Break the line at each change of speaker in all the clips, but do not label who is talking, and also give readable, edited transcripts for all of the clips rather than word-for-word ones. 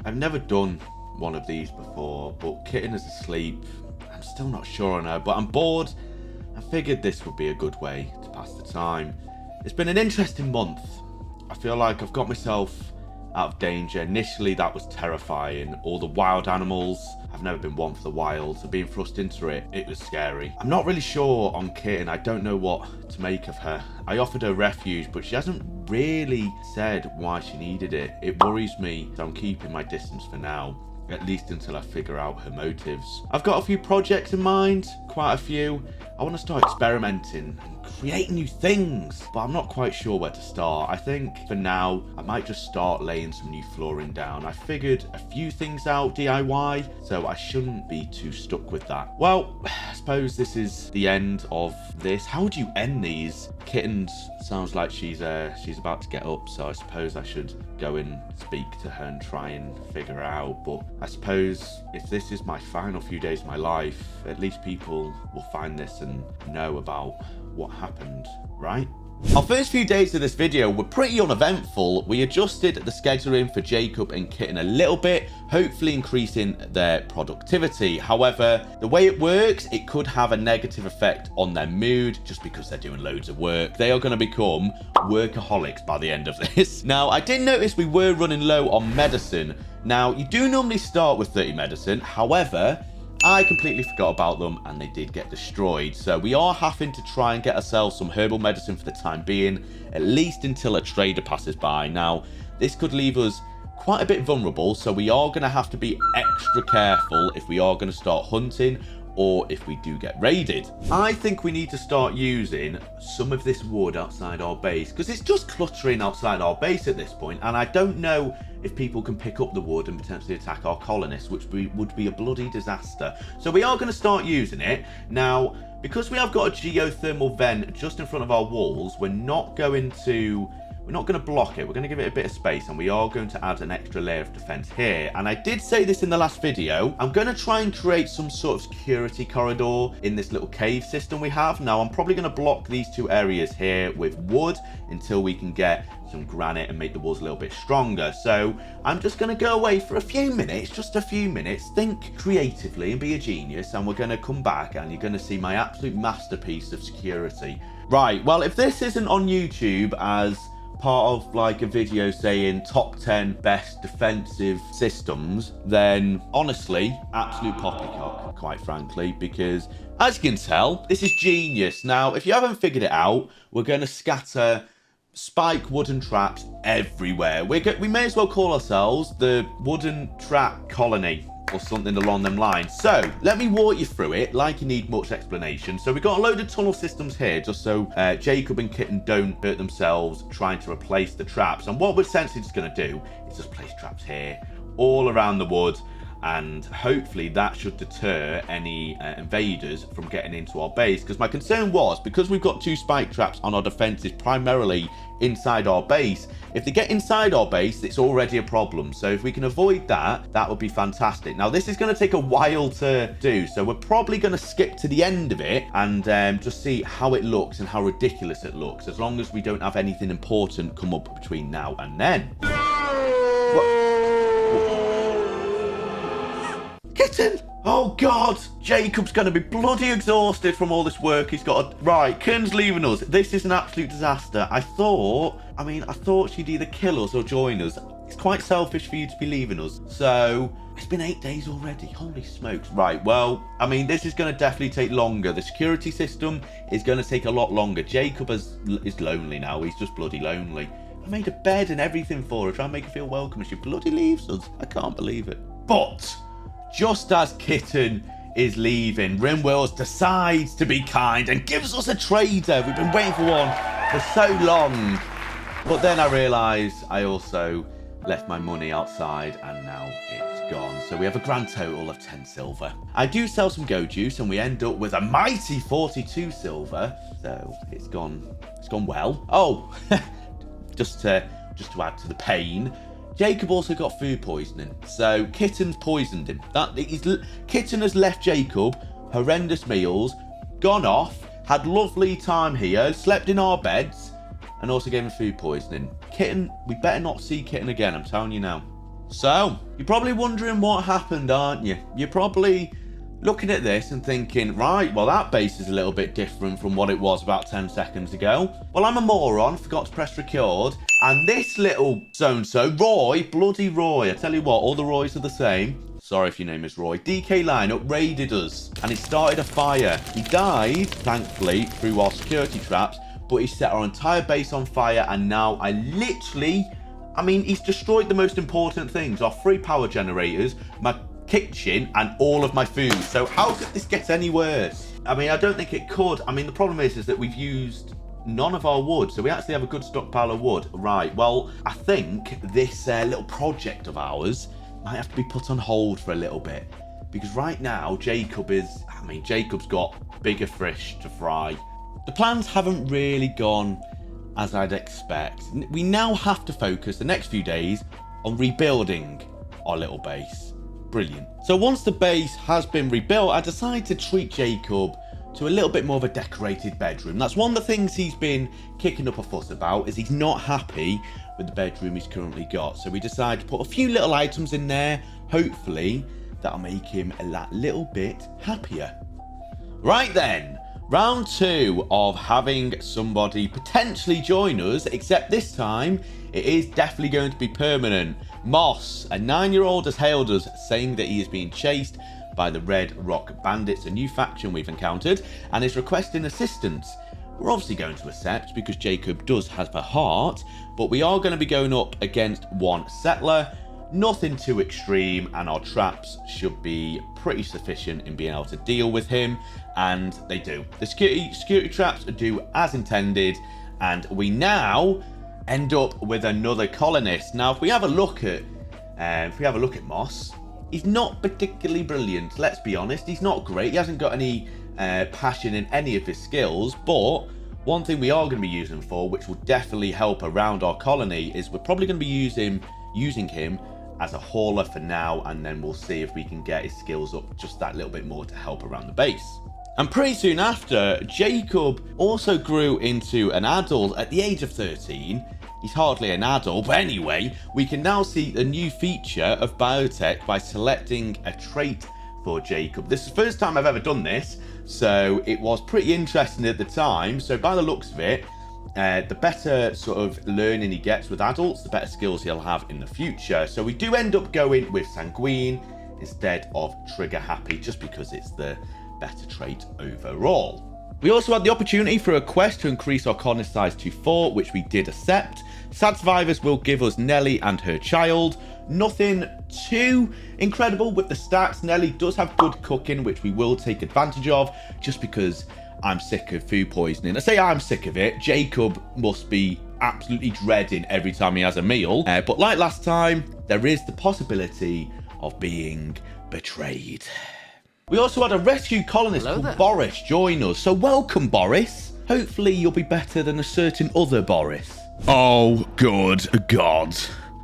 I've never done one of these before, but Kitten is asleep. I'm still not sure on her, but I'm bored. I figured this would be a good way to pass the time. It's been an interesting month. I feel like I've got myself out of danger. Initially, that was terrifying. All the wild animals. I've never been one for the wild, so being thrust into it, it was scary. I'm not really sure on Kitten. I don't know what to make of her. I offered her refuge, but she hasn't really said why she needed it. It worries me, so I'm keeping my distance for now. At least until I figure out her motives. I've got a few projects in mind, quite a few. I want to start experimenting and creating new things, but I'm not quite sure where to start. I think for now, I might just start laying some new flooring down. I figured a few things out DIY, so I shouldn't be too stuck with that. Well, I suppose this is the end of this. How would you end these? Kittens sounds like she's about to get up, so I suppose I should go and speak to her and try and figure out. But I suppose if this is my final few days of my life, at least people will find this and know about what happened, right? Our first few days of this video were pretty uneventful. We adjusted the scheduling for Jacob and Kitten a little bit, hopefully increasing their productivity. However, the way it works, it could have a negative effect on their mood just because they're doing loads of work. They are going to become workaholics by the end of this. Now, I did notice we were running low on medicine. Now, you do normally start with 30 medicine. However, I completely forgot about them and they did get destroyed. So we are having to try and get ourselves some herbal medicine for the time being, at least until a trader passes by. Now, this could leave us quite a bit vulnerable, so we are going to have to be extra careful if we are going to start hunting or if we do get raided. I think we need to start using some of this wood outside our base because it's just cluttering outside our base at this point, and I don't know if people can pick up the wood and potentially attack our colonists, which would be a bloody disaster. So we are going to start using it. Now, because we have got a geothermal vent just in front of our walls, we're not going to block it. We're going to give it a bit of space, and we are going to add an extra layer of defense here. And I did say this in the last video. I'm going to try and create some sort of security corridor in this little cave system we have. Now, I'm probably going to block these two areas here with wood until we can get some granite and make the walls a little bit stronger. So I'm just going to go away for a few minutes, just a few minutes, think creatively and be a genius, and we're going to come back and you're going to see my absolute masterpiece of security. Right, well, if this isn't on YouTube as part of like a video saying top 10 best defensive systems, then honestly, absolute poppycock, quite frankly, because as you can tell, this is genius. Now, if you haven't figured it out, we're going to scatter spike wooden traps everywhere. We may as well call ourselves the wooden trap colony or something along them lines. So let me walk you through it like you need much explanation. So we've got a load of tunnel systems here just so Jacob and Kitten don't hurt themselves trying to replace the traps. And what we're essentially just going to do is just place traps here all around the wood, and hopefully that should deter any invaders from getting into our base. Because my concern was, because we've got two spike traps on our defenses primarily inside our base, if they get inside our base, it's already a problem. So if we can avoid that, that would be fantastic. Now, this is going to take a while to do, so we're probably going to skip to the end of it and just see how it looks and how ridiculous it looks, as long as we don't have anything important come up between now and then. Kitten! Oh God, Jacob's going to be bloody exhausted from all this work he's got to... Right, Kitten's leaving us. This is an absolute disaster. I thought she'd either kill us or join us. It's quite selfish for you to be leaving us. So, it's been 8 days already. Holy smokes. Right, well, I mean, this is going to definitely take longer. The security system is going to take a lot longer. Jacob is lonely now. He's just bloody lonely. I made a bed and everything for her, trying to make her feel welcome, and she bloody leaves us. I can't believe it. But just as Kitten is leaving, Rimworld decides to be kind and gives us a trader. We've been waiting for one for so long. But then I realised I also left my money outside and now it's gone. So we have a grand total of 10 silver. I do sell some go juice and we end up with a mighty 42 silver. So it's gone well. Oh, just to add to the pain, Jacob also got food poisoning, so Kitten's poisoned him. Kitten has left Jacob horrendous meals, gone off, had lovely time here, slept in our beds, and also gave him food poisoning. Kitten, we better not see Kitten again, I'm telling you now. So, you're probably wondering what happened, aren't you? You're probably looking at this and thinking, right, well, that base is a little bit different from what it was about 10 seconds ago. Well, I'm a moron, forgot to press record, and this little so-and-so, Roy, bloody Roy, I tell you what, all the Roys are the same. Sorry if your name is Roy. DK lineup raided us, and he started a fire. He died, thankfully, through our security traps, but he set our entire base on fire, and now he's destroyed the most important things, our 3 power generators, my kitchen, and all of my food. So how could this get any worse? I mean, I don't think it could. I mean, the problem is that we've used none of our wood, so we actually have a good stockpile of wood. Right, well, I think this little project of ours might have to be put on hold for a little bit, because right now Jacob's got bigger fish to fry. The plans haven't really gone as I'd expect. We now have to focus the next few days on rebuilding our little base. Brilliant. So once the base has been rebuilt, I decided to treat Jacob to a little bit more of a decorated bedroom. That's one of the things he's been kicking up a fuss about, is he's not happy with the bedroom he's currently got. So we decided to put a few little items in there. Hopefully that'll make him a little bit happier. Right then, round 2 of having somebody potentially join us, except this time it is definitely going to be permanent. Moss, a 9-year-old, has hailed us saying that he is being chased by the Red Rock Bandits, a new faction we've encountered, and is requesting assistance. We're obviously going to accept because Jacob does have a heart, but we are going to be going up against 1 settler. Nothing too extreme, and our traps should be pretty sufficient in being able to deal with him, and they do. The security traps do as intended, and we now end up with another colonist. Now, if we have a look at Moss, he's not particularly brilliant. Let's be honest, he's not great. He hasn't got any passion in any of his skills, but one thing we are going to be using him for, which will definitely help around our colony, is we're probably going to be using him as a hauler for now, and then we'll see if we can get his skills up just that little bit more to help around the base. And pretty soon after, Jacob also grew into an adult at the age of 13. He's hardly an adult, but anyway, we can now see the new feature of Biotech by selecting a trait for Jacob. This is the first time I've ever done this, so it was pretty interesting at the time. So by the looks of it, the better sort of learning he gets with adults, the better skills he'll have in the future. So we do end up going with Sanguine instead of Trigger Happy, just because it's the better trait overall. We also had the opportunity for a quest to increase our colonist size to 4, which we did accept. Sad Survivors will give us Nelly and her child. Nothing too incredible with the stats. Nelly does have good cooking, which we will take advantage of, just because I'm sick of food poisoning. I say I'm sick of it. Jacob must be absolutely dreading every time he has a meal. But like last time, there is the possibility of being betrayed. We also had a rescue colonist called Boris join us. So welcome, Boris. Hopefully you'll be better than a certain other Boris. Oh, good God.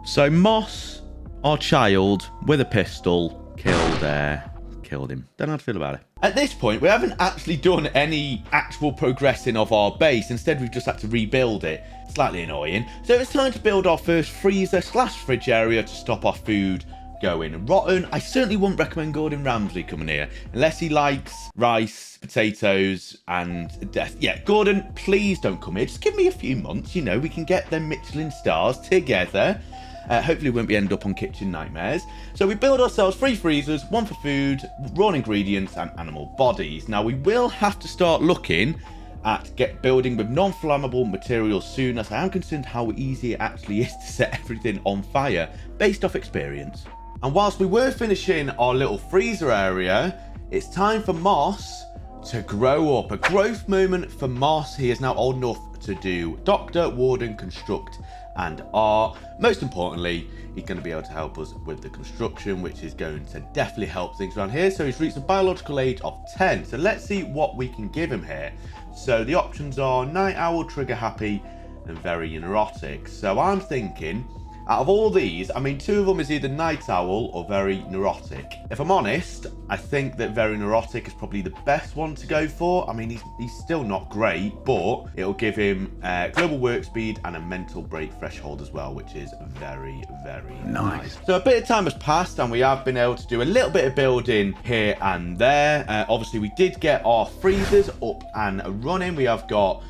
So Moss, our child, with a pistol, killed him. Don't know how to feel about it. At this point, we haven't actually done any actual progressing of our base. Instead, we've just had to rebuild it. Slightly annoying. So it's time to build our first freezer/fridge area to stop our food going rotten. I certainly wouldn't recommend Gordon Ramsay coming here unless he likes rice, potatoes, and death. Yeah, Gordon, please don't come here. Just give me a few months, you know, we can get them Michelin stars together. Hopefully we won't end up on kitchen nightmares. So we build ourselves 3 freezers, 1 for food, raw ingredients, and animal bodies. Now we will have to start looking at building with non-flammable materials soon, as I am concerned how easy it actually is to set everything on fire based off experience. And whilst we were finishing our little freezer area, it's time for Moss to grow up. A growth moment for Moss. He is now old enough to do Doctor, Warden, Construct, and Art. Most importantly, he's going to be able to help us with the construction, which is going to definitely help things around here. So he's reached a biological age of 10. So let's see what we can give him here. So the options are Night Owl, Trigger Happy, and Very Neurotic. So I'm thinking Out of all these, I mean, 2 of them is either night owl or very neurotic. If I'm honest, I think that very neurotic is probably the best one to go for. I mean, he's still not great, but it'll give him global work speed and a mental break threshold as well, which is very, very nice. So a bit of time has passed and we have been able to do a little bit of building here and there. Obviously, we did get our freezers up and running. We have got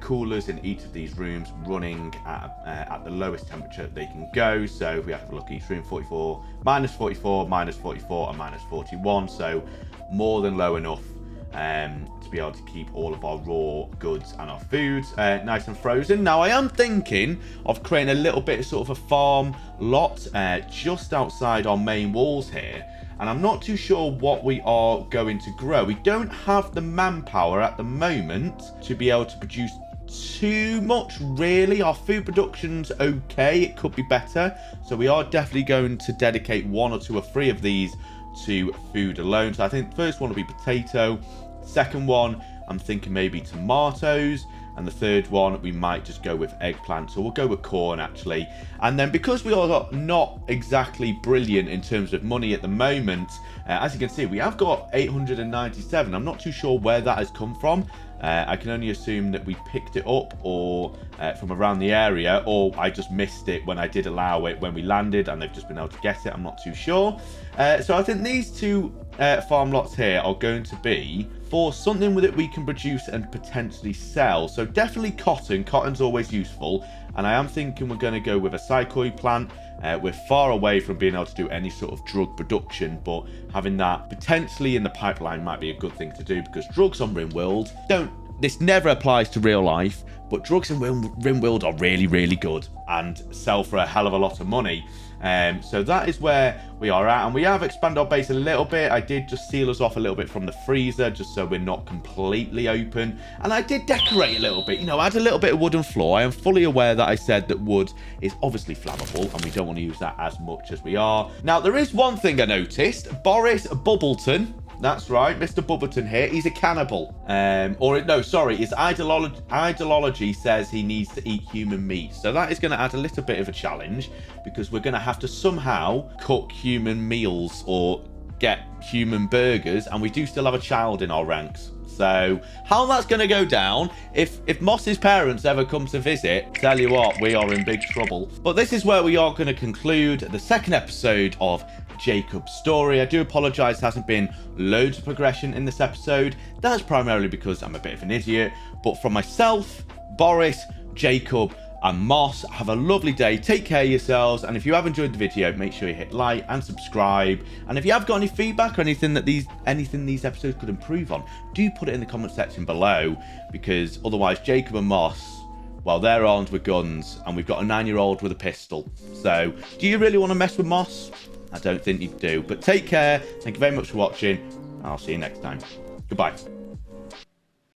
coolers in each of these rooms running at the lowest temperature they can go. So if we have to look at each room, 44, minus 44, minus 44, and minus 41. So more than low enough to be able to keep all of our raw goods and our foods nice and frozen. Now I am thinking of creating a little bit of sort of a farm lot just outside our main walls here. And I'm not too sure what we are going to grow. We don't have the manpower at the moment to be able to produce too much, really. Our food production's okay. It could be better. So we are definitely going to dedicate 1 or 2 or 3 of these to food alone. So I think the first one will be potato. Second one, I'm thinking maybe tomatoes. And the third one, we might just go with eggplant. So we'll go with corn, actually. And then because we are not exactly brilliant in terms of money at the moment, as you can see, we have got 897. I'm not too sure where that has come from. I can only assume that we picked it up or from around the area, or I just missed it when I did allow it when we landed and they've just been able to get it. I'm not too sure. So I think these 2 farm lots here are going to be for something that we can produce and potentially sell. So definitely cotton. Cotton's always useful. And I am thinking we're going to go with a psychoid plant. We're far away from being able to do any sort of drug production, but having that potentially in the pipeline might be a good thing to do, because drugs on Rimworld this never applies to real life, but drugs in Rimworld are really, really good and sell for a hell of a lot of money. So that is where we are at, and we have expanded our base a little bit. I did just seal us off a little bit from the freezer just so we're not completely open, and I did decorate a little bit, you know, add a little bit of wooden floor. I am fully aware that I said that wood is obviously flammable and we don't want to use that as much as we are. Now there is one thing I noticed. Boris Bubbleton, that's right, Mr. Bubbleton here, he's a cannibal. His ideology says he needs to eat human meat. So that is going to add a little bit of a challenge, because we're going to have to somehow cook human meals or get human burgers, and we do still have a child in our ranks. So how that's going to go down, if Moss's parents ever come to visit, tell you what, we are in big trouble. But this is where we are going to conclude the second episode of Jacob's story. I do apologize, there hasn't been loads of progression in this episode. That's primarily because I'm a bit of an idiot. But from myself, Boris, Jacob, and Moss, have a lovely day. Take care of yourselves, and if you have enjoyed the video, make sure you hit like and subscribe. And if you have got any feedback or anything these episodes could improve on, do put it in the comment section below, because otherwise Jacob and Moss, well, they're armed with guns and we've got a 9-year-old with a pistol. So do you really want to mess with Moss? I don't think you do. But take care. Thank you very much for watching. I'll see you next time. Goodbye.